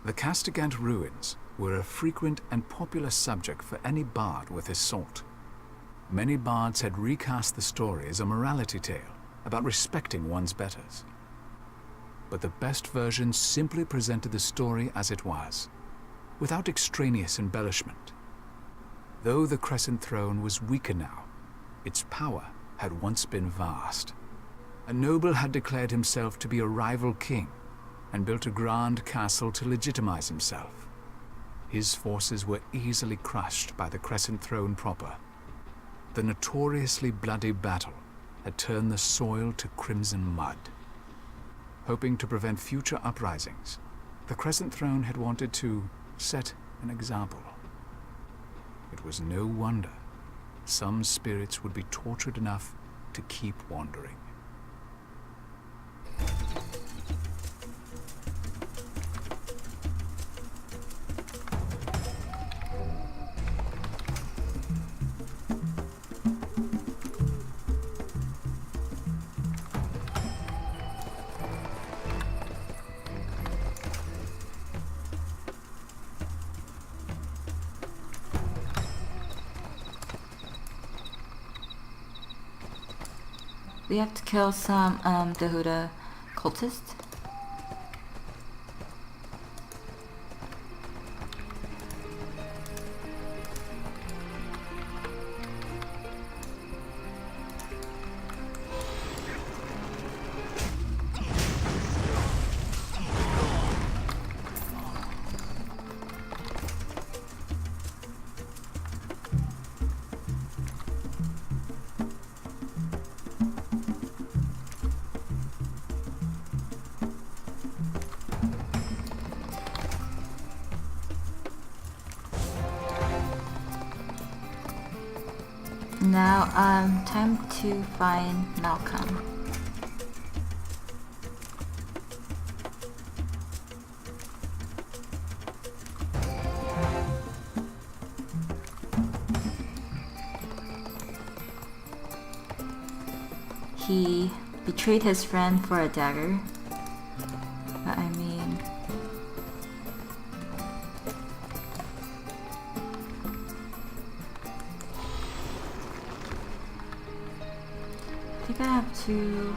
The Castigant ruins were a frequent and popular subject for any bard with his salt. Many bards had recast the story as a morality tale about respecting one's betters. But the best version simply presented the story as it was, without extraneous embellishment. Though the Crescent Throne was weaker now, its power had once been vast. A noble had declared himself to be a rival king and built a grand castle to legitimize himself. His forces were easily crushed by the Crescent Throne proper. The notoriously bloody battle had turned the soil to crimson mud. Hoping to prevent future uprisings, the Crescent Throne had wanted to set an example. It was no wonder some spirits would be tortured enough to keep wandering. We have to kill some Dahuda cultists. Now, time to find Malcolm. He betrayed his friend for a dagger. But I mean... I think I have to...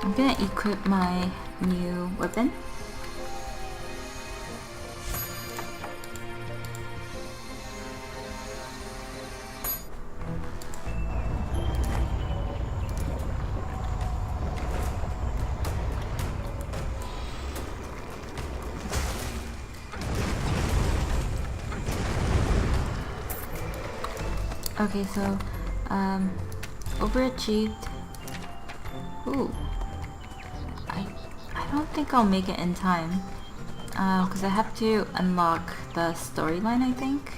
I'm gonna equip my new weapon. Okay, so overachieved. Ooh. I don't think I'll make it in time, because I have to unlock the storyline, I think.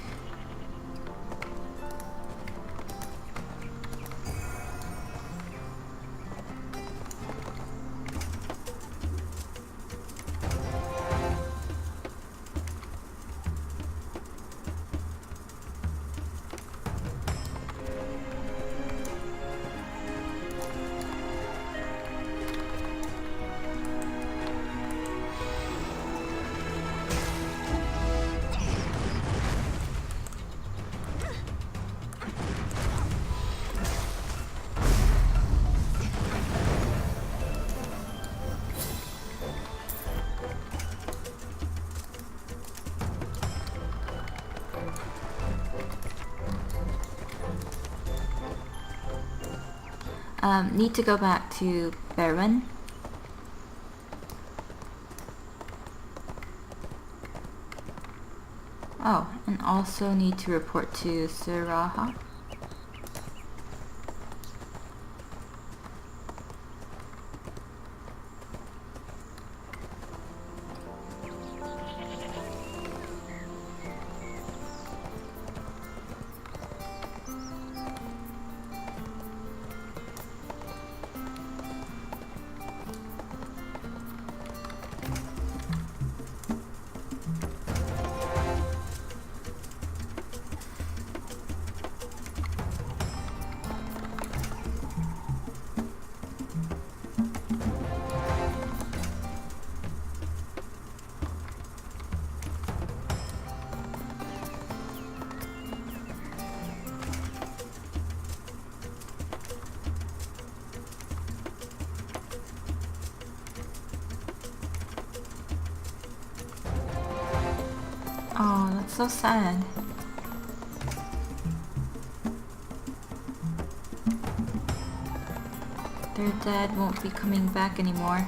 Need to go back to Berwyn. Oh, and also need to report to Siraha. That's so sad. Their dad won't be coming back anymore.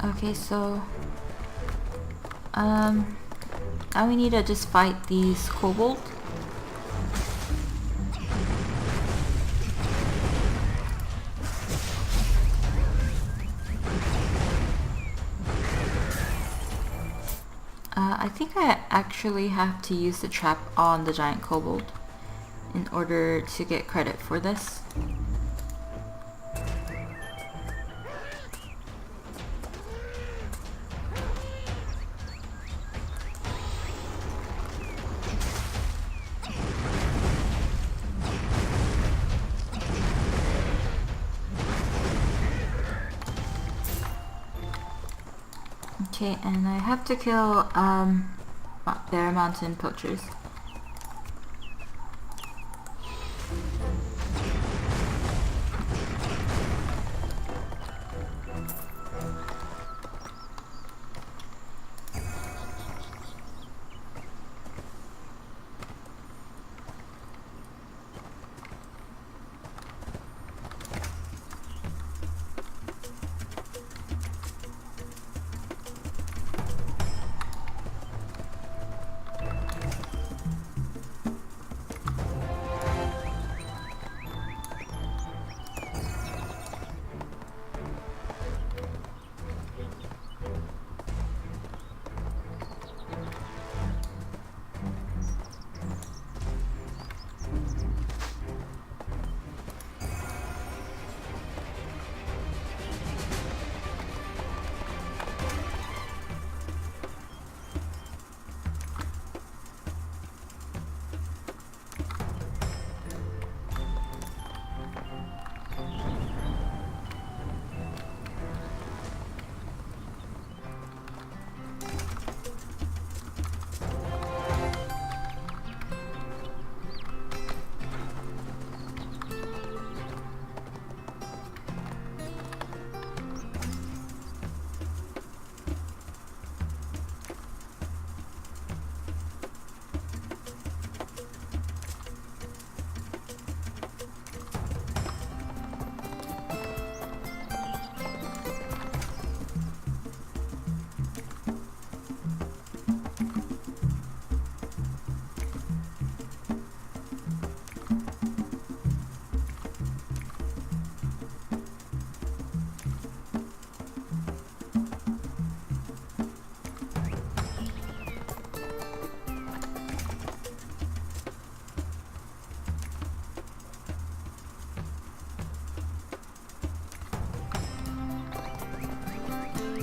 Okay, so now we need to just fight these kobold. I think I actually have to use the trap on the giant kobold in order to get credit for this. Okay, and I have to kill their mountain poachers.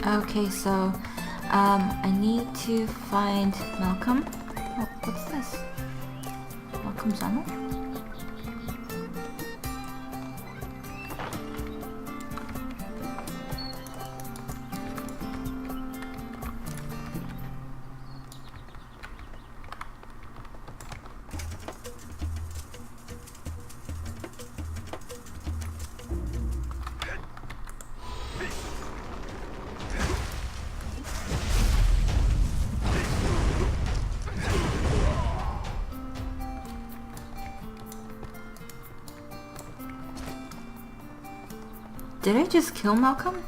Okay, so I need to find Malcolm. Oh, what's this? Malcolm's ammo? Did I just kill Malcolm?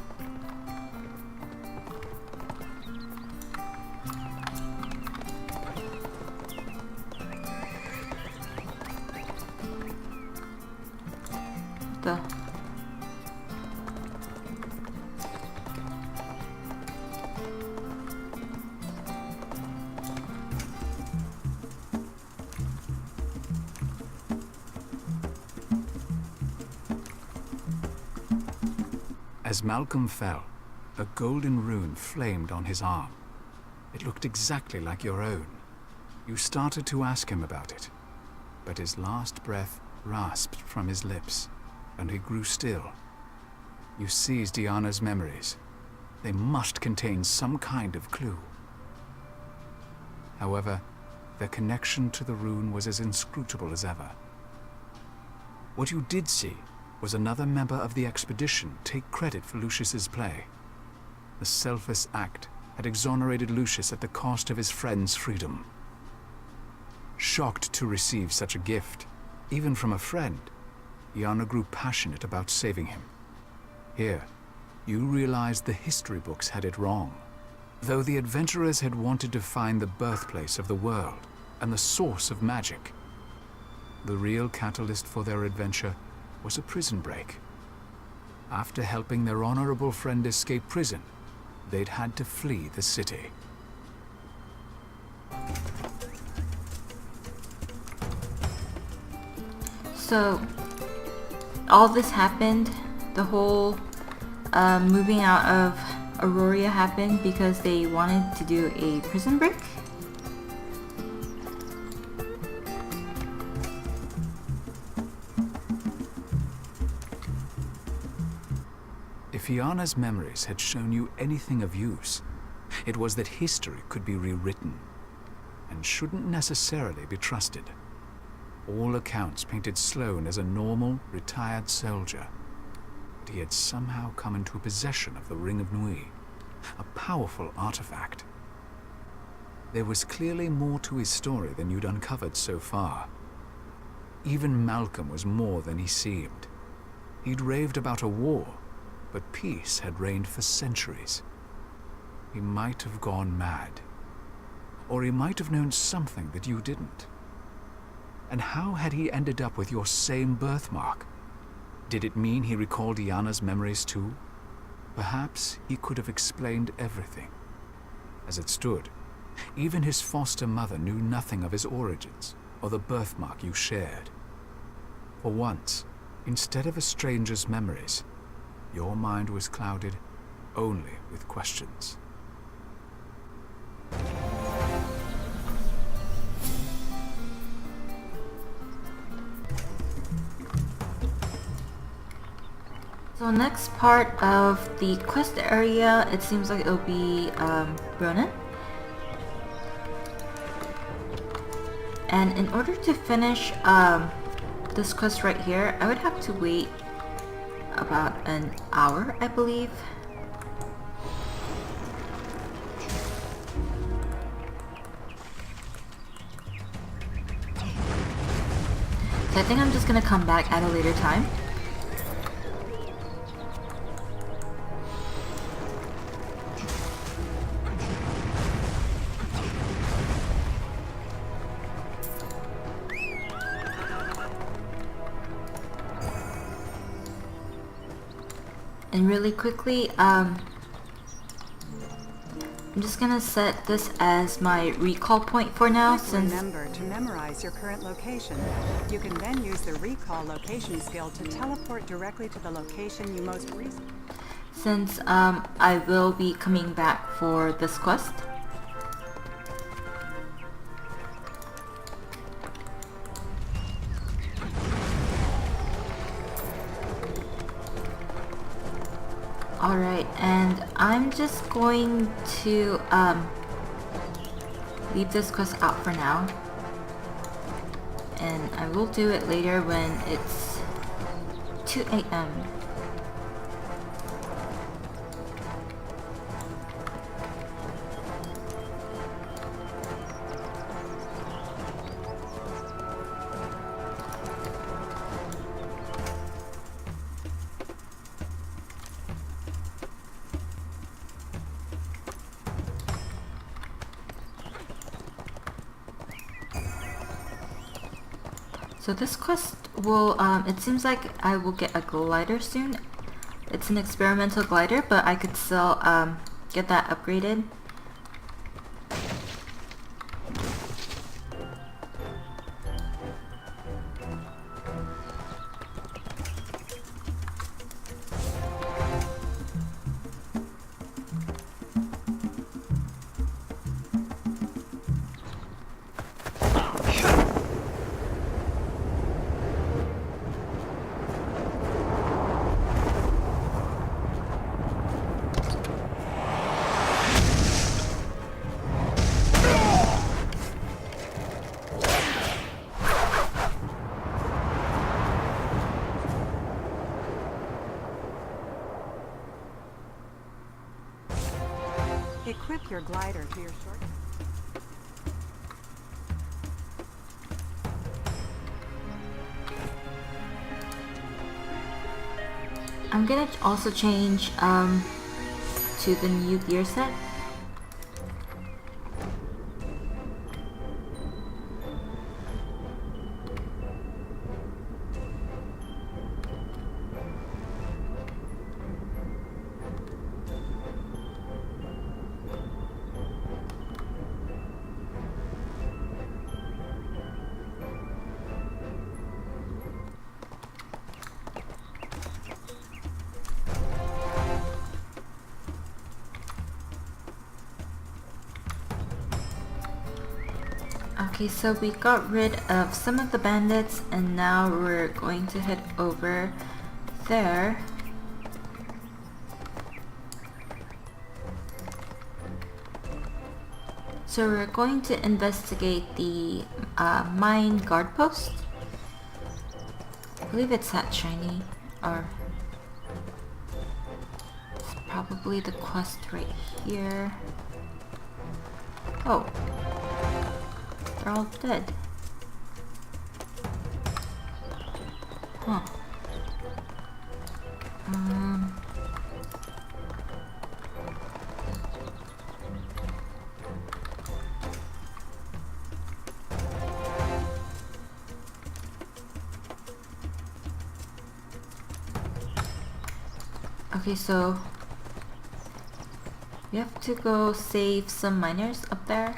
the... As Malcolm fell, a golden rune flamed on his arm. It looked exactly like your own. You started to ask him about it, but his last breath rasped from his lips, and he grew still. You seized Diana's memories. They must contain some kind of clue. However, their connection to the rune was as inscrutable as ever. What you did see was another member of the expedition take credit for Lucius's play. The selfless act had exonerated Lucius at the cost of his friend's freedom. Shocked to receive such a gift, even from a friend, Diana grew passionate about saving him. Here, you realized the history books had it wrong. Though the adventurers had wanted to find the birthplace of the world and the source of magic, the real catalyst for their adventure was a prison break. After helping their honorable friend escape prison, they'd had to flee the city. So, all this happened, the whole moving out of Aurora happened because they wanted to do a prison break? If Iana's memories had shown you anything of use, it was that history could be rewritten and shouldn't necessarily be trusted. All accounts painted Sloane as a normal, retired soldier, but he had somehow come into possession of the Ring of Nui, a powerful artifact. There was clearly more to his story than you'd uncovered so far. Even Malcolm was more than he seemed. He'd raved about a war, but peace had reigned for centuries. He might have gone mad, or he might have known something that you didn't. And how had he ended up with your same birthmark? Did it mean he recalled Iana's memories too? Perhaps he could have explained everything. As it stood, even his foster mother knew nothing of his origins or the birthmark you shared. For once, instead of a stranger's memories, your mind was clouded only with questions. So next part of the quest area, it seems like it'll be Ronan. And in order to finish this quest right here, I would have to wait about an hour, I believe. So I think I'm just gonna come back at a later time. And really quickly, I'm just gonna set this as my recall point for now, since remember to memorize your current location. You can then use the recall location skill to teleport directly to the location you most recently. since I will be coming back for this quest. Alright, and I'm just going to leave this quest out for now. And I will do it later when it's 2 a.m. So this quest will, it seems like I will get a glider soon. It's an experimental glider, but I could still get that upgraded. Equip your glider to your short. I'm gonna also change to the new gear set. Okay, so we got rid of some of the bandits and now we're going to head over there. So we're going to investigate the mine guard post. I believe it's that shiny, or it's probably the quest right here. Oh. They're all dead. Huh. Okay, so we have to go save some miners up there.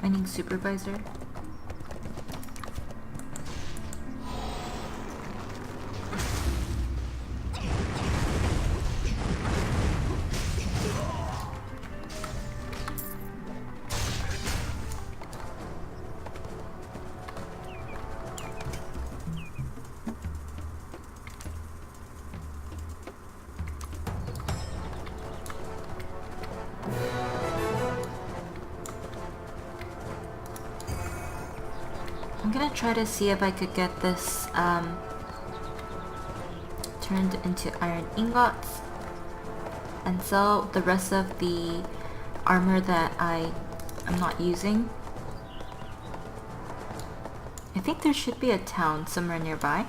Mining supervisor. I'm gonna try to see if I could get this turned into iron ingots and sell the rest of the armor that I am not using. I think there should be a town somewhere nearby.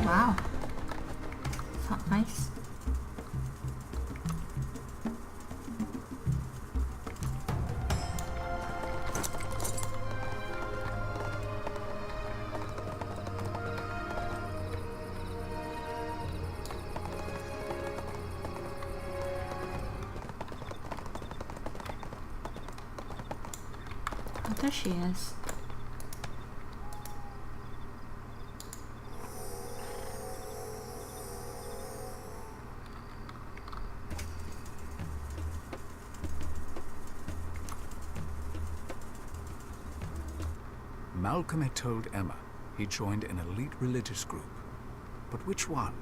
Wow, is that nice? Oh, there she is. Malcolm had told Emma he joined an elite religious group. But which one?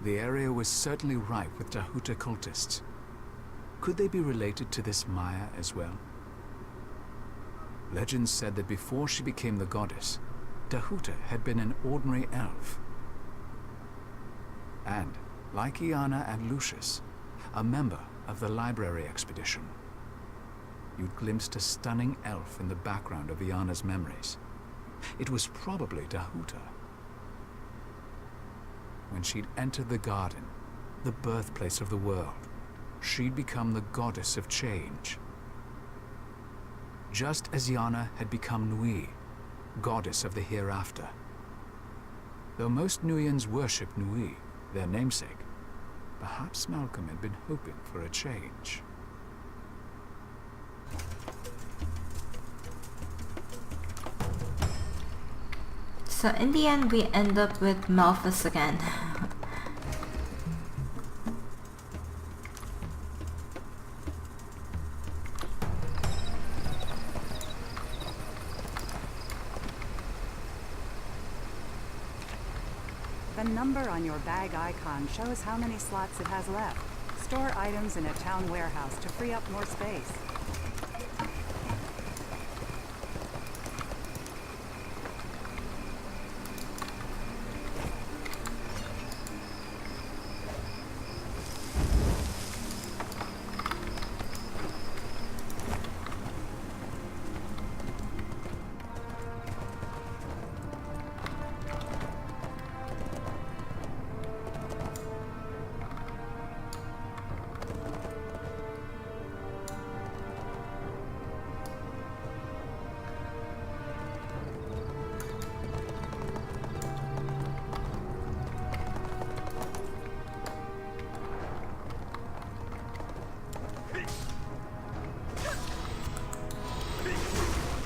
The area was certainly ripe with Dahuta cultists. Could they be related to this Maya as well? Legends said that before she became the goddess, Dahuta had been an ordinary elf. And, like Iana and Lucius, a member of the library expedition. You'd glimpsed a stunning elf in the background of Iana's memories. It was probably Dahuta. When she'd entered the garden, the birthplace of the world, she'd become the goddess of change. Just as Iana had become Nui, goddess of the hereafter. Though most Nuians worship Nui, their namesake, perhaps Malcolm had been hoping for a change. So in the end, we end up with Malphus again. The number on your bag icon shows how many slots it has left. Store items in a town warehouse to free up more space.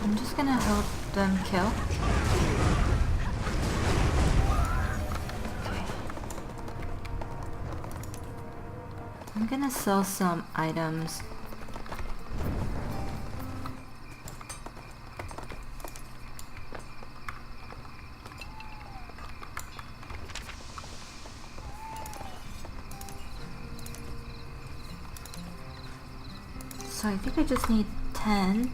I'm just gonna help them kill. Okay. I'm gonna sell some items. So I think I just need 10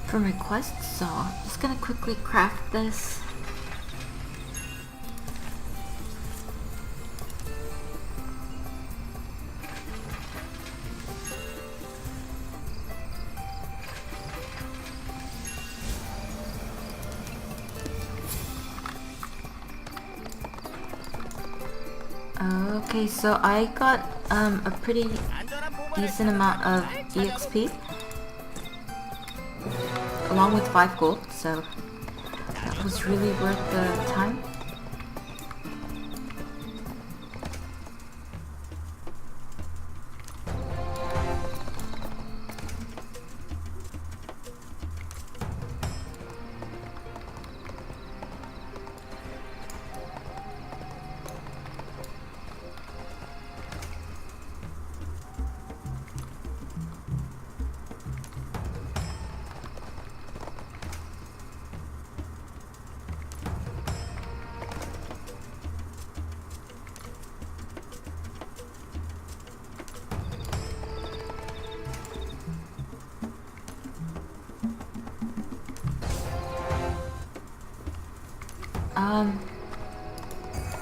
from requests, so I'm just gonna quickly craft this. Okay, so I got a pretty decent amount of EXP along with 5 gold, so that was really worth the time.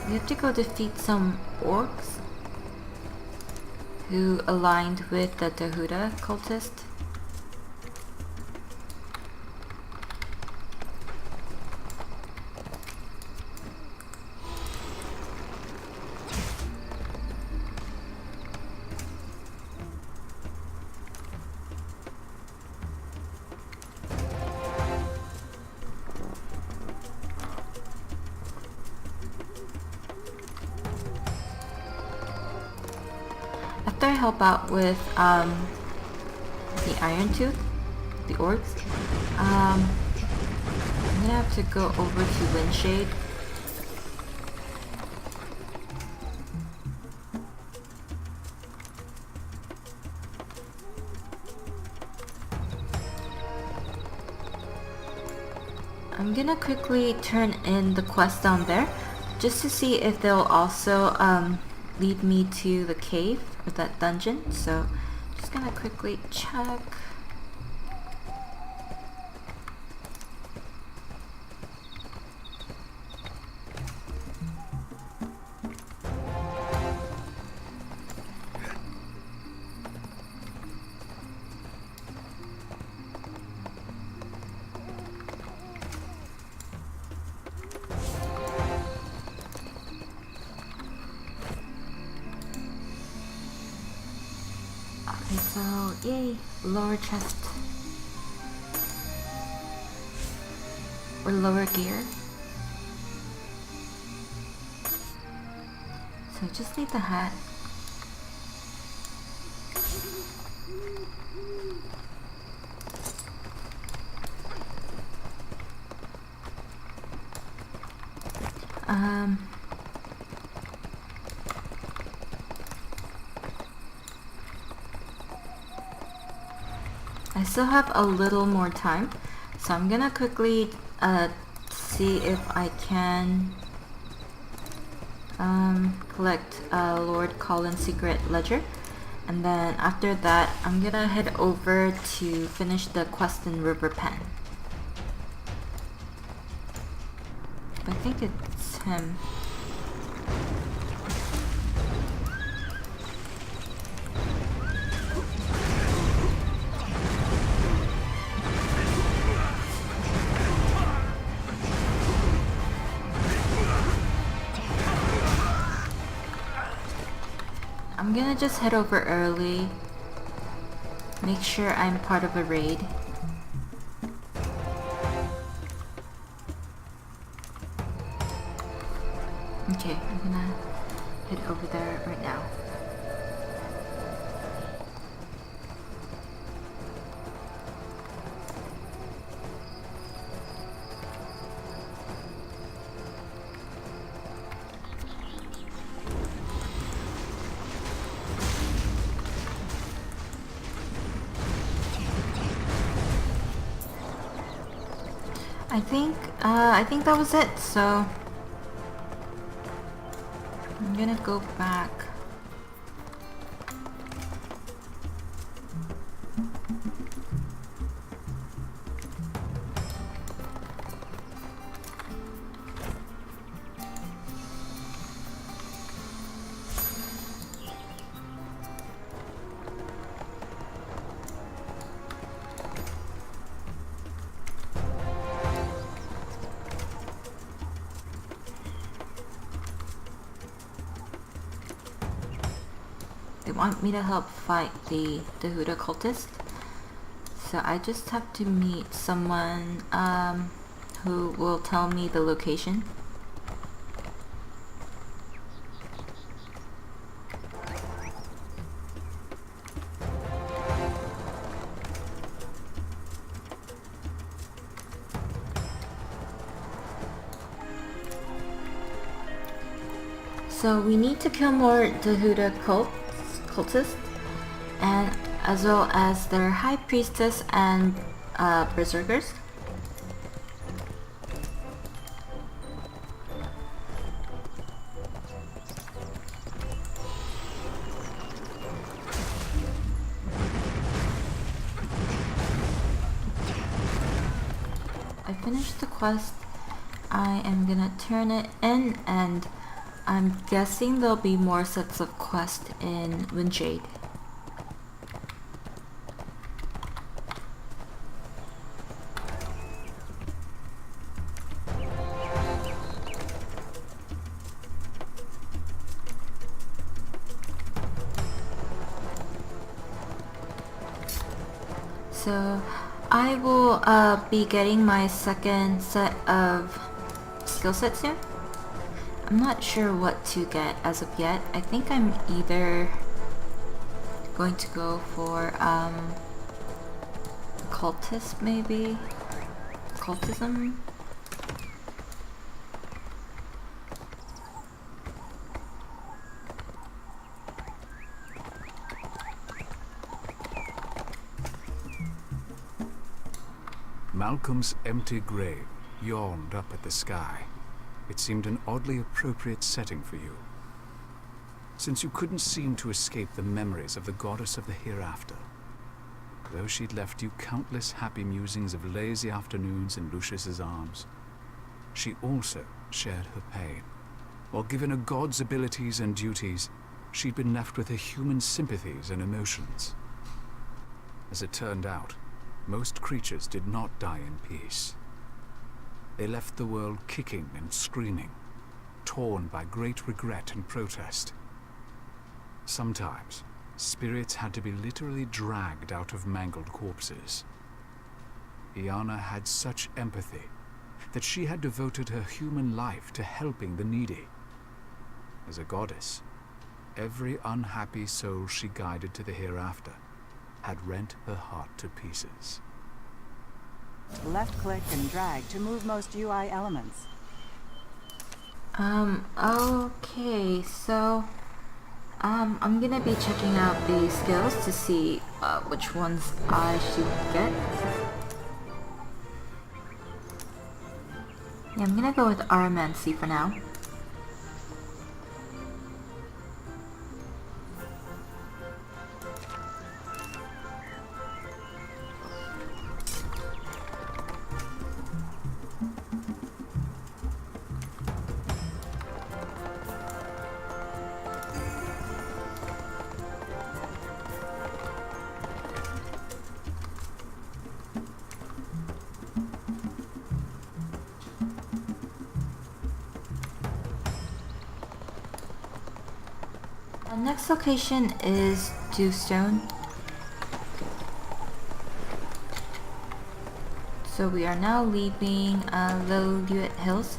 We have to go defeat some orcs who aligned with the Dahuta cultist. After I help out with the Iron Tooth, the orcs, I'm gonna have to go over to Windshade. I'm gonna quickly turn in the quest down there just to see if they'll also lead me to the cave or that dungeon. So just gonna quickly check. Okay, so yay, lower chest or lower gear. So just need the hat. I still have a little more time, so I'm gonna quickly see if I can collect Lord Colin's secret ledger, and then after that I'm gonna head over to finish the quest in River Pen. I think it's him. I'm gonna just head over early, make sure I'm part of a raid. Okay, I'm gonna head over there right now. I think that was it, so I'm gonna go back. They want me to help fight the Dahuda cultist, so I just have to meet someone who will tell me the location. So we need to kill more Dahuda cultists, and as well as their high priestess and berserkers. I finished the quest. I am gonna turn it in, and I'm guessing there'll be more sets of quests in Windshade. So I will be getting my second set of skill sets soon. I'm not sure what to get as of yet. I think I'm either going to go for cultist, maybe? Cultism? Malcolm's empty grave yawned up at the sky. it seemed an oddly appropriate setting for you, since you couldn't seem to escape the memories of the goddess of the hereafter. Though she'd left you countless happy musings of lazy afternoons in Lucius's arms, she also shared her pain. While given a god's abilities and duties, she'd been left with her human sympathies and emotions. As it turned out, most creatures did not die in peace. They left the world kicking and screaming, torn by great regret and protest. Sometimes, spirits had to be literally dragged out of mangled corpses. Iana had such empathy that she had devoted her human life to helping the needy. As a goddess, every unhappy soul she guided to the hereafter had rent her heart to pieces. Left-click and drag to move most UI elements. Okay, so, I'm gonna be checking out the skills to see, which ones I should get. Yeah, I'm gonna go with Aramancy for now. Next location is Dewstone. So we are now leaving Lillooet Hills.